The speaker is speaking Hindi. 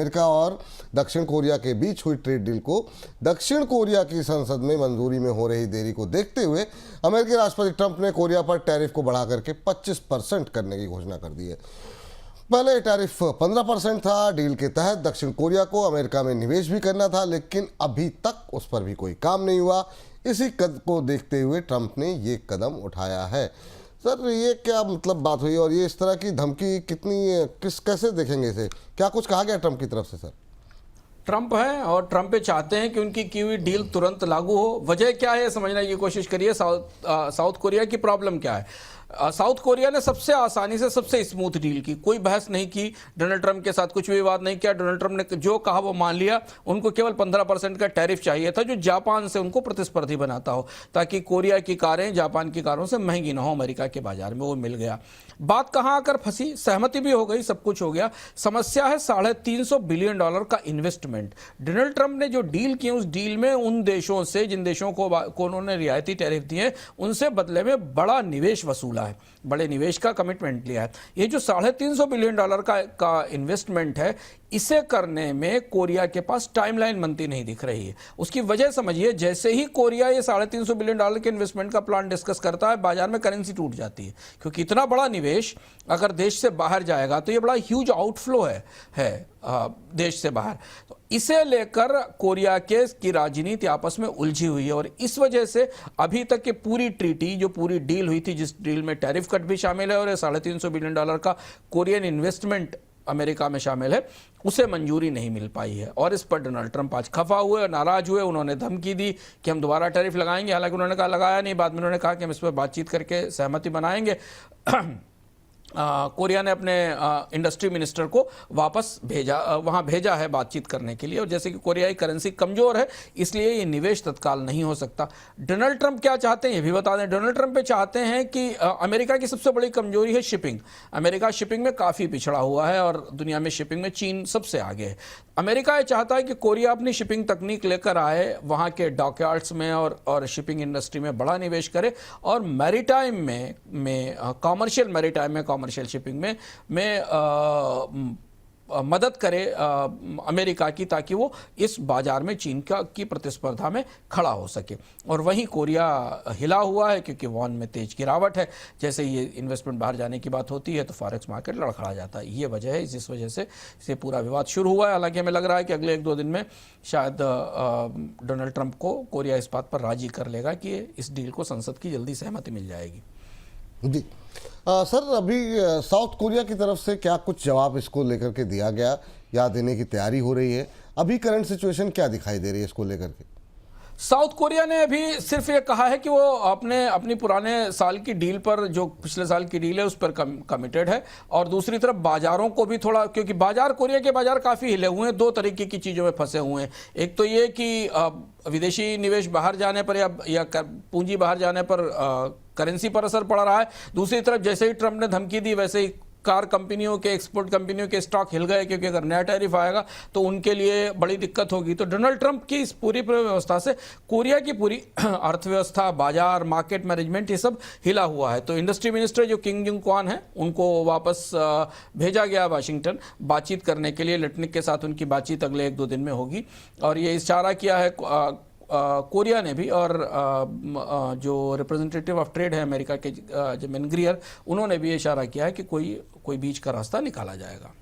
अमेरिका और दक्षिण कोरिया के बीच हुई ट्रेड डील को दक्षिण कोरिया की संसद में मंजूरी में हो रही देरी को देखते हुए अमेरिकी राष्ट्रपति ट्रंप ने कोरिया पर टैरिफ को बढ़ा करके 25% करने की घोषणा कर दी है। पहले टैरिफ 15% था। डील के तहत दक्षिण कोरिया को अमेरिका में निवेश भी करना था, लेकिन अभी तक उस पर भी कोई काम नहीं हुआ। इसी कदम को देखते हुए ट्रंप ने ये कदम उठाया है। सर, ये क्या मतलब बात हुई और ये इस तरह की धमकी कैसे देखेंगे इसे? क्या कुछ कहा गया ट्रंप की तरफ से? सर, ट्रंप है और ट्रंप चाहते हैं कि उनकी की हुई डील तुरंत लागू हो। वजह क्या है समझने की कोशिश करिए। साउथ कोरिया की प्रॉब्लम क्या है? साउथ कोरिया ने सबसे आसानी से सबसे स्मूथ डील की, कोई बहस नहीं की, डोनाल्ड ट्रंप के साथ कुछ भी विवाद नहीं किया। डोनाल्ड ट्रंप ने जो कहा वो मान लिया। उनको केवल 15% का टैरिफ चाहिए था जो जापान से उनको प्रतिस्पर्धी बनाता हो, ताकि कोरिया की कारें जापान की कारों से महंगी ना हो अमेरिका के बाजार में। वो मिल गया। बात कहाँ आकर फंसी? सहमति भी हो गई, सब कुछ हो गया। समस्या है $350 बिलियन का इन्वेस्टमेंट। डोनाल्ड ट्रंप ने जो डील की उस डील में उन देशों से जिन देशों को उन्होंने रियायती टैरिफ दिए उनसे बदले में बड़ा निवेश वसूला है, बड़े निवेश का कमिटमेंट लिया है। ये जो $350 बिलियन का इन्वेस्टमेंट है, इसे करने में कोरिया के पास टाइमलाइन बनती नहीं दिख रही है। उसकी वजह समझिए, जैसे ही कोरिया ये $350 बिलियन के इन्वेस्टमेंट का प्लान डिस्कस करता है, बाजार में करेंसी टूट जाती है, क्योंकि इतना बड़ा निवेश अगर देश से बाहर जाएगा तो ये बड़ा ह्यूज आउटफ्लो है देश से बाहर। तो इसे लेकर कोरिया की राजनीति आपस में उलझी हुई है और इस वजह से अभी तक की पूरी ट्रीटी, जो पूरी डील हुई थी, जिस डील में टैरिफ कट भी शामिल है और $350 बिलियन का कोरियन इन्वेस्टमेंट अमेरिका में शामिल है, उसे मंजूरी नहीं मिल पाई है। और इस पर डोनाल्ड ट्रंप आज खफा हुए और नाराज हुए। उन्होंने धमकी दी कि हम दोबारा टैरिफ लगाएंगे। हालांकि उन्होंने कहा लगाया नहीं, बाद में उन्होंने कहा कि हम इस पर बातचीत करके सहमति बनाएंगे। कोरिया ने अपने इंडस्ट्री मिनिस्टर को वापस वहां भेजा है बातचीत करने के लिए। और जैसे कि कोरियाई करेंसी कमजोर है, इसलिए ये निवेश तत्काल नहीं हो सकता। डोनाल्ड ट्रंप क्या चाहते हैं ये भी बता दें। डोनाल्ड ट्रंप पे चाहते हैं कि अमेरिका की सबसे बड़ी कमजोरी है शिपिंग। अमेरिका शिपिंग में काफ़ी पिछड़ा हुआ है और दुनिया में शिपिंग में चीन सबसे आगे है। अमेरिका ये चाहता है कि कोरिया अपनी शिपिंग तकनीक लेकर आए, वहाँ के डॉकयार्ड्स में और शिपिंग इंडस्ट्री में बड़ा निवेश करे और मैरीटाइम में कॉमर्शियल मैरीटाइम में कॉमर्शियल शिपिंग में मदद करे अमेरिका की, ताकि वो इस बाजार में चीन की प्रतिस्पर्धा में खड़ा हो सके। और वहीं कोरिया हिला हुआ है क्योंकि वॉन में तेज गिरावट है। जैसे ये इन्वेस्टमेंट बाहर जाने की बात होती है तो फॉरेक्स मार्केट लड़खड़ा जाता है। ये वजह है, जिस वजह से पूरा विवाद शुरू हुआ है। हालांकि हमें लग रहा है कि अगले 1-2 दिन में शायद डोनाल्ड ट्रंप को कोरिया इस बात पर राजी कर लेगा कि इस डील को संसद की जल्दी सहमति मिल जाएगी। जी सर, अभी साउथ कोरिया की तरफ से क्या कुछ जवाब इसको लेकर के दिया गया या देने की तैयारी हो रही है? अभी करंट सिचुएशन क्या दिखाई दे रही है इसको लेकर के? साउथ कोरिया ने अभी सिर्फ ये कहा है कि वो अपनी पुराने साल की डील पर, जो पिछले साल की डील है उस पर कमिटेड है। और दूसरी तरफ बाजारों को भी थोड़ा, क्योंकि कोरिया के बाजार काफ़ी हिले हुए हैं, 2 तरीके की चीज़ों में फंसे हुए हैं। एक तो ये कि विदेशी निवेश बाहर जाने पर या पूंजी बाहर जाने पर करेंसी पर असर पड़ रहा है। दूसरी तरफ जैसे ही ट्रंप ने धमकी दी वैसे ही कार कंपनियों के, एक्सपोर्ट कंपनियों के स्टॉक हिल गए, क्योंकि अगर नया टैरिफ आएगा तो उनके लिए बड़ी दिक्कत होगी। तो डोनाल्ड ट्रंप की इस पूरी व्यवस्था से कोरिया की पूरी अर्थव्यवस्था, बाजार, मार्केट मैनेजमेंट, ये सब हिला हुआ है। तो इंडस्ट्री मिनिस्टर जो किम जुंग क्वान है, उनको वापस भेजा गया वाशिंगटन बातचीत करने के लिए। लिटनिक के साथ उनकी बातचीत अगले 1-2 दिन में होगी। और ये इशारा किया है कोरिया ने भी, और जो रिप्रेजेंटेटिव ऑफ ट्रेड है अमेरिका के, जो मैन ग्रियर, उन्होंने भी इशारा किया है कि कोई बीच का रास्ता निकाला जाएगा।